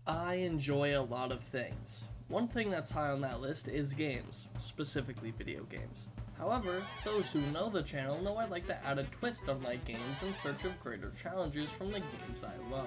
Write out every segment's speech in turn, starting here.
I enjoy a lot of things. One thing that's high on that list is games, specifically video games. However, those who know the channel know I like to add a twist on my games in search of greater challenges from the games I love.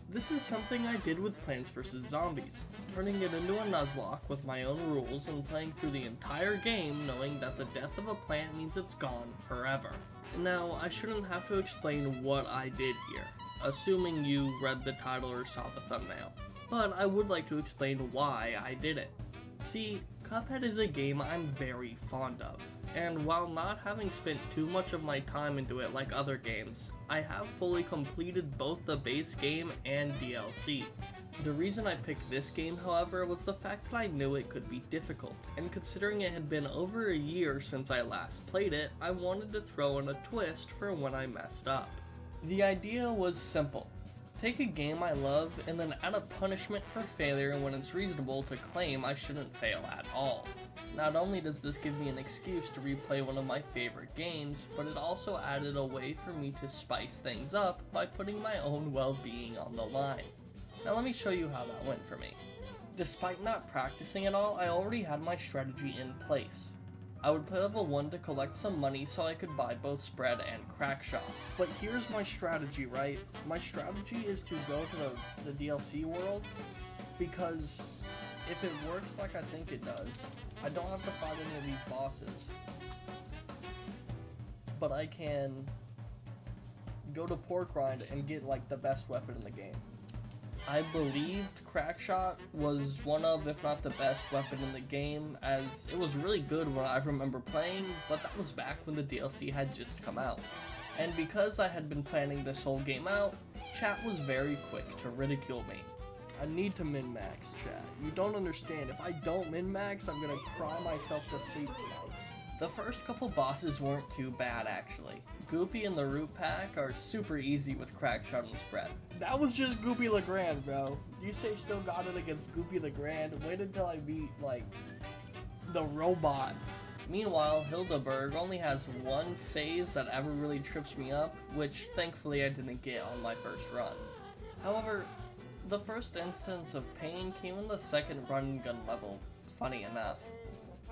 This is something I did with Plants vs. Zombies, turning it into a Nuzlocke with my own rules and playing through the entire game knowing that the death of a plant means it's gone forever. Now, I shouldn't have to explain what I did here, assuming you read the title or saw the thumbnail. But I would like to explain why I did it. See, Cuphead is a game I'm very fond of, and while not having spent too much of my time into it like other games, I have fully completed both the base game and DLC. The reason I picked this game, however, was the fact that I knew it could be difficult, and considering it had been over a year since I last played it, I wanted to throw in a twist for when I messed up. The idea was simple. Take a game I love and then add a punishment for failure when it's reasonable to claim I shouldn't fail at all. Not only does this give me an excuse to replay one of my favorite games, but it also added a way for me to spice things up by putting my own well-being on the line. Now let me show you how that went for me. Despite not practicing at all, I already had my strategy in place. I would play level 1 to collect some money so I could buy both Spread and Crackshot. But here's my strategy, right? My strategy is to go to the DLC world, because if it works like I think it does, I don't have to fight any of these bosses. But I can go to Pork Rind and get like the best weapon in the game. I believed Crackshot was one of, if not the best weapon in the game, as it was really good when I remember playing, but that was back when the DLC had just come out. And because I had been planning this whole game out, chat was very quick to ridicule me. I need to min-max, chat. You don't understand. If I don't min-max, I'm gonna cry myself to sleep tonight. The first couple bosses weren't too bad, actually. Goopy and the Root Pack are super easy with Crackshot and Spread. That was just Goopy LeGrand, bro. You say still got it against Goopy LeGrand? Wait until I beat, like, the robot. Meanwhile, Hildeberg only has one phase that ever really trips me up, which thankfully I didn't get on my first run. However, the first instance of pain came in the second run and gun level, funny enough.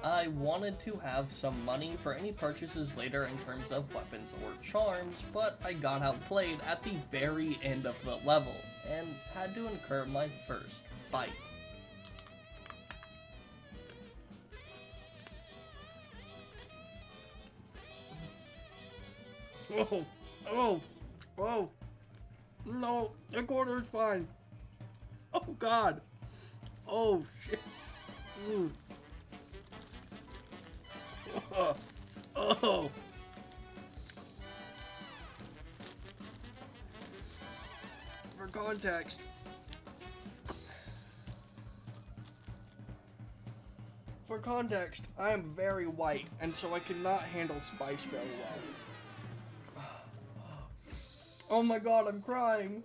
I wanted to have some money for any purchases later in terms of weapons or charms, but I got outplayed at the very end of the level, and had to incur my first bite. Oh, no, the corner is fine. Oh god, oh shit. Oh. For context, I am very white, and so I cannot handle spice very well. Oh my god, I'm crying.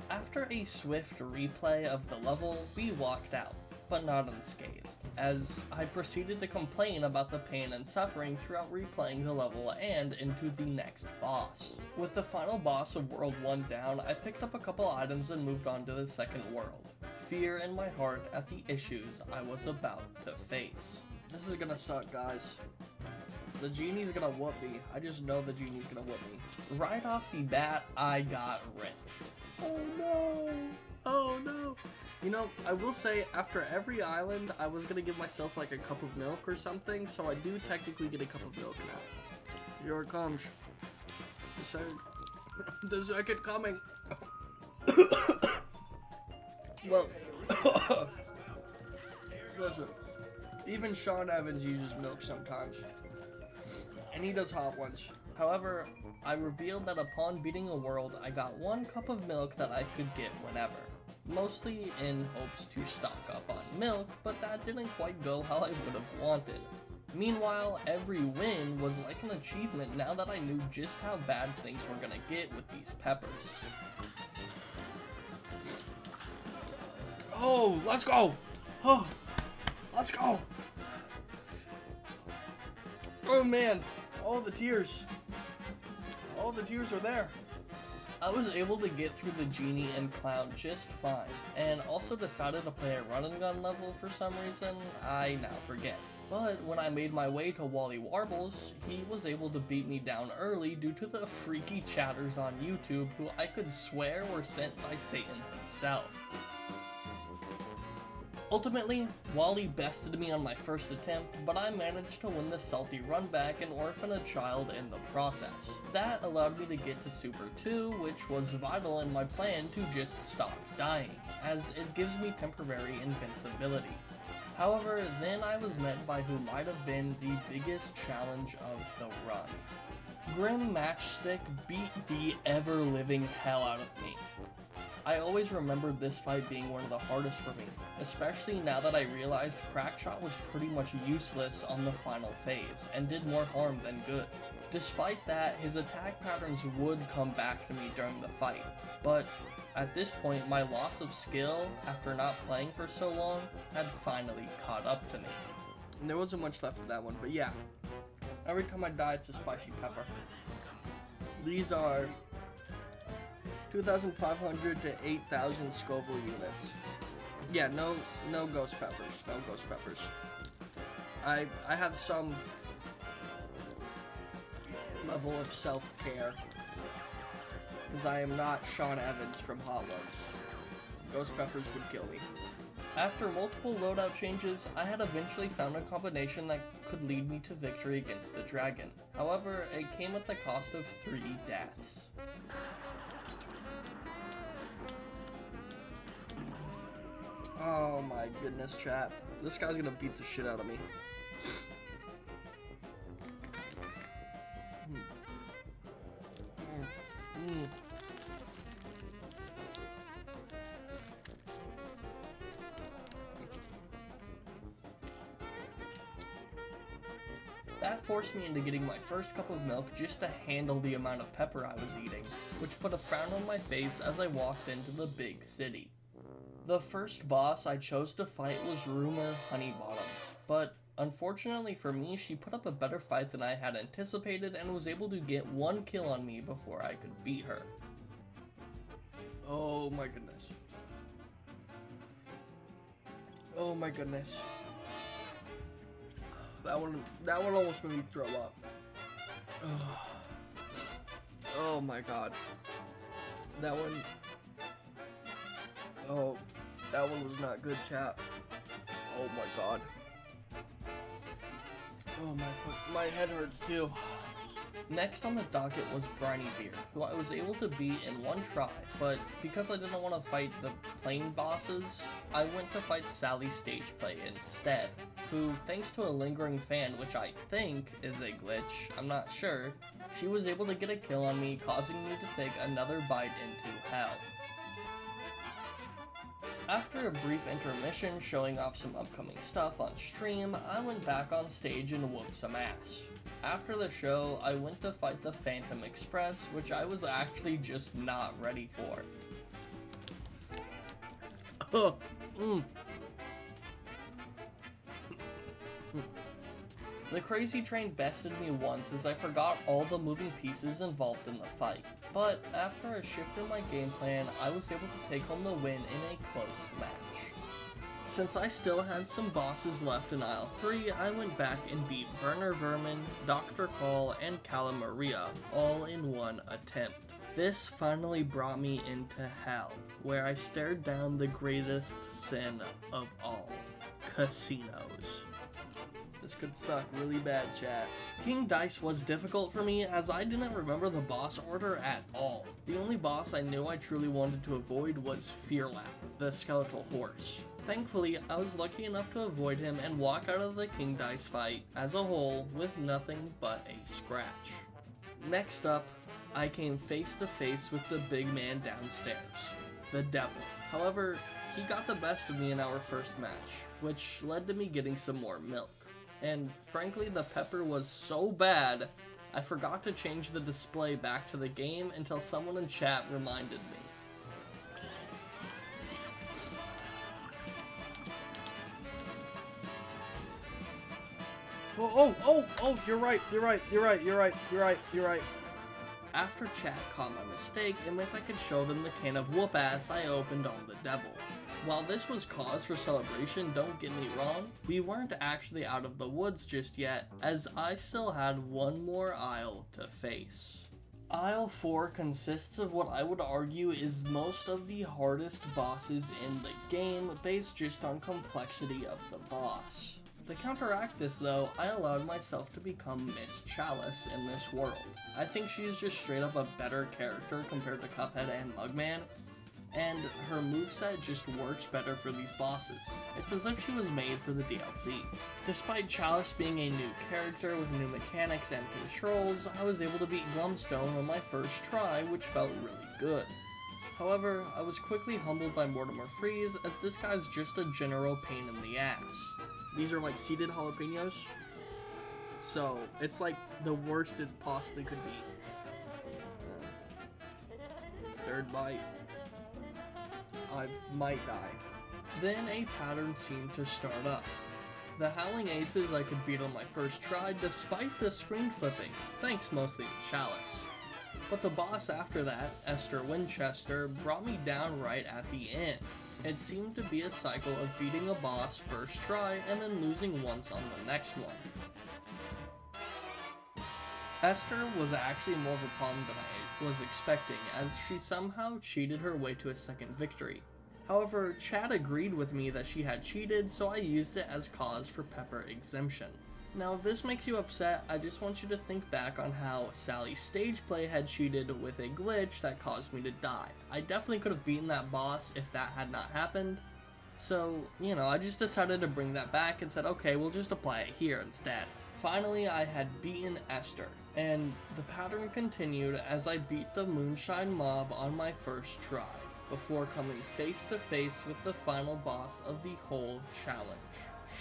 After a swift replay of the level, we walked out, but not unscathed, as I proceeded to complain about the pain and suffering throughout replaying the level and into the next boss. With the final boss of World 1 down, I picked up a couple items and moved on to the second world, fear in my heart at the issues I was about to face. This is gonna suck, guys. The genie's gonna whoop me. I just know the genie's gonna whoop me. Right off the bat, I got rinsed. Oh no! Oh no! You know, I will say, after every island, I was gonna give myself like a cup of milk or something, so I do technically get a cup of milk now. Here it comes. The second coming. Well, listen, even Sean Evans uses milk sometimes, and he does hot ones. However, I revealed that upon beating a world, I got one cup of milk that I could get whenever. Mostly in hopes to stock up on milk, but that didn't quite go how I would have wanted. Meanwhile, every win was like an achievement now that I knew just how bad things were gonna get with these peppers. Oh, let's go! Oh, let's go! Oh man, all the tears. All the tears are there. I was able to get through the genie and clown just fine, and also decided to play a run and gun level for some reason I now forget. But when I made my way to Wally Warbles, he was able to beat me down early due to the freaky chatters on YouTube who I could swear were sent by Satan himself. Ultimately, Wally bested me on my first attempt, but I managed to win the salty run back and orphan a child in the process. That allowed me to get to Super 2, which was vital in my plan to just stop dying, as it gives me temporary invincibility. However, then I was met by who might have been the biggest challenge of the run. Grim Matchstick beat the ever-living hell out of me. I always remembered this fight being one of the hardest for me, especially now that I realized Crackshot was pretty much useless on the final phase, and did more harm than good. Despite that, his attack patterns would come back to me during the fight, but at this point my loss of skill, after not playing for so long, had finally caught up to me. And there wasn't much left of that one, but yeah. Every time I die, it's a spicy pepper. These are 2,500 to 8,000 Scoville units. Yeah, no ghost peppers. No ghost peppers. I have some level of self-care, because I am not Sean Evans from Hot Ones. Ghost peppers would kill me. After multiple loadout changes, I had eventually found a combination that could lead me to victory against the dragon. However, it came at the cost of 3 deaths. Oh my goodness, chat. This guy's gonna beat the shit out of me. That forced me into getting my first cup of milk just to handle the amount of pepper I was eating, which put a frown on my face as I walked into the big city. The first boss I chose to fight was Rumor Honeybottoms, but unfortunately for me, she put up a better fight than I had anticipated and was able to get 1 kill on me before I could beat her. Oh my goodness. Oh my goodness. That one almost made me throw up. Oh my god. That one was not good, chat. Oh my god. Oh my head hurts too. Next on the docket was Briny Beard, who I was able to beat in 1 try, but because I didn't want to fight the plain bosses, I went to fight Sally Stageplay instead, who, thanks to a lingering fan, which I think is a glitch, I'm not sure, she was able to get a kill on me, causing me to take another bite into hell. After a brief intermission showing off some upcoming stuff on stream, I went back on stage and whooped some ass. After the show, I went to fight the Phantom Express, which I was actually just not ready for. The Crazy Train bested me once as I forgot all the moving pieces involved in the fight, but after a shift in my game plan, I was able to take home the win in a close match. Since I still had some bosses left in Aisle 3, I went back and beat Werner Vermin, Dr. Call, and Cala Maria, all in 1 attempt. This finally brought me into hell, where I stared down the greatest sin of all, casinos. This could suck really bad, chat. King Dice was difficult for me as I didn't remember the boss order at all. The only boss I knew I truly wanted to avoid was Fearlap, the skeletal horse. Thankfully, I was lucky enough to avoid him and walk out of the King Dice fight as a whole with nothing but a scratch. Next up, I came face to face with the big man downstairs, the devil. However, he got the best of me in our first match, which led to me getting some more milk. And frankly, the pepper was so bad, I forgot to change the display back to the game until someone in chat reminded me. Oh, you're right. after chat caught my mistake, it meant I could show them the can of whoop ass I opened on the devil. While this was cause for celebration, don't get me wrong, we weren't actually out of the woods just yet, as I still had one more aisle to face. Aisle 4 consists of what I would argue is most of the hardest bosses in the game, based just on complexity of the boss. To counteract this though, I allowed myself to become Miss Chalice in this world. I think she's just straight up a better character compared to Cuphead and Mugman, and her moveset just works better for these bosses. It's as if she was made for the DLC. Despite Chalice being a new character with new mechanics and controls, I was able to beat Glumstone on my first try, which felt really good. However, I was quickly humbled by Mortimer Freeze, as this guy's just a general pain in the ass. These are like seeded jalapenos, so it's like the worst it possibly could be. Third bite. I might die. Then a pattern seemed to start up. The Howling Aces I could beat on my first try despite the screen flipping, thanks mostly to Chalice. But the boss after that, Esther Winchester, brought me down right at the end. It seemed to be a cycle of beating a boss first try and then losing once on the next one. Esther was actually more of a problem than I was expecting, as she somehow cheated her way to a second victory. However, Chad agreed with me that she had cheated, so I used it as cause for Pepper exemption. Now if this makes you upset, I just want you to think back on how Sally's stage play had cheated with a glitch that caused me to die. I definitely could have beaten that boss if that had not happened. So, I just decided to bring that back and said, okay, we'll just apply it here instead. Finally, I had beaten Esther, and the pattern continued as I beat the Moonshine Mob on my first try, before coming face to face with the final boss of the whole challenge,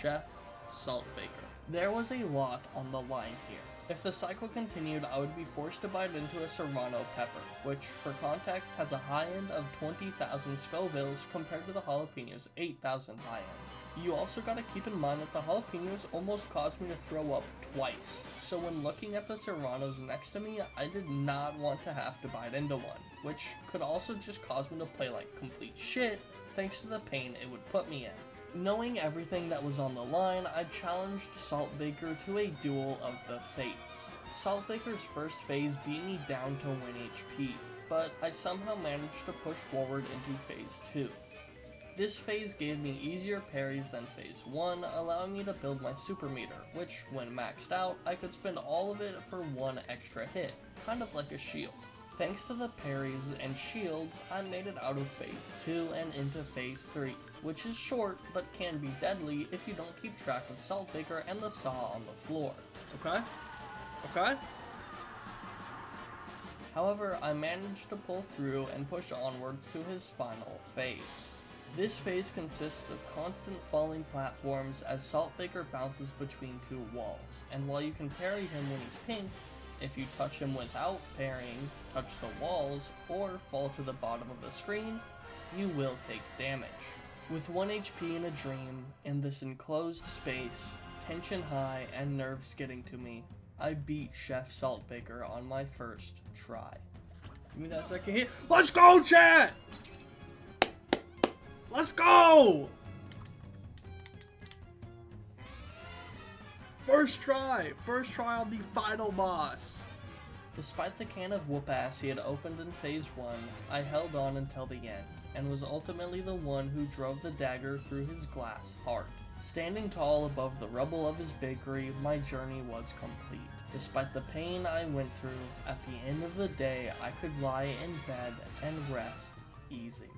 Chef Saltbaker. There was a lot on the line here. If the cycle continued, I would be forced to bite into a Serrano pepper, which, for context, has a high end of 20,000 Scovilles compared to the jalapenos' 8,000 high end. You also gotta keep in mind that the jalapenos almost caused me to throw up twice, so when looking at the Serranos next to me, I did not want to have to bite into one, which could also just cause me to play like complete shit, thanks to the pain it would put me in. Knowing everything that was on the line, I challenged Saltbaker to a duel of the fates. Saltbaker's first phase beat me down to 1 HP, but I somehow managed to push forward into phase 2. This phase gave me easier parries than phase 1, allowing me to build my super meter, which, when maxed out, I could spend all of it for one extra hit, kind of like a shield. Thanks to the parries and shields, I made it out of phase 2 and into phase 3, which is short but can be deadly if you don't keep track of Saltbaker and the saw on the floor. Okay? However, I managed to pull through and push onwards to his final phase. This phase consists of constant falling platforms as Saltbaker bounces between two walls, and while you can parry him when he's pink, if you touch him without parrying, touch the walls, or fall to the bottom of the screen, you will take damage. With 1 HP in a dream, in this enclosed space, tension high and nerves getting to me, I beat Chef Saltbaker on my first try. Give me that second hit. Let's go, chat! Let's go! First try on the final boss. Despite the can of whoop-ass he had opened in phase 1, I held on until the end, and was ultimately the one who drove the dagger through his glass heart. Standing tall above the rubble of his bakery, my journey was complete. Despite the pain I went through, at the end of the day, I could lie in bed and rest easy.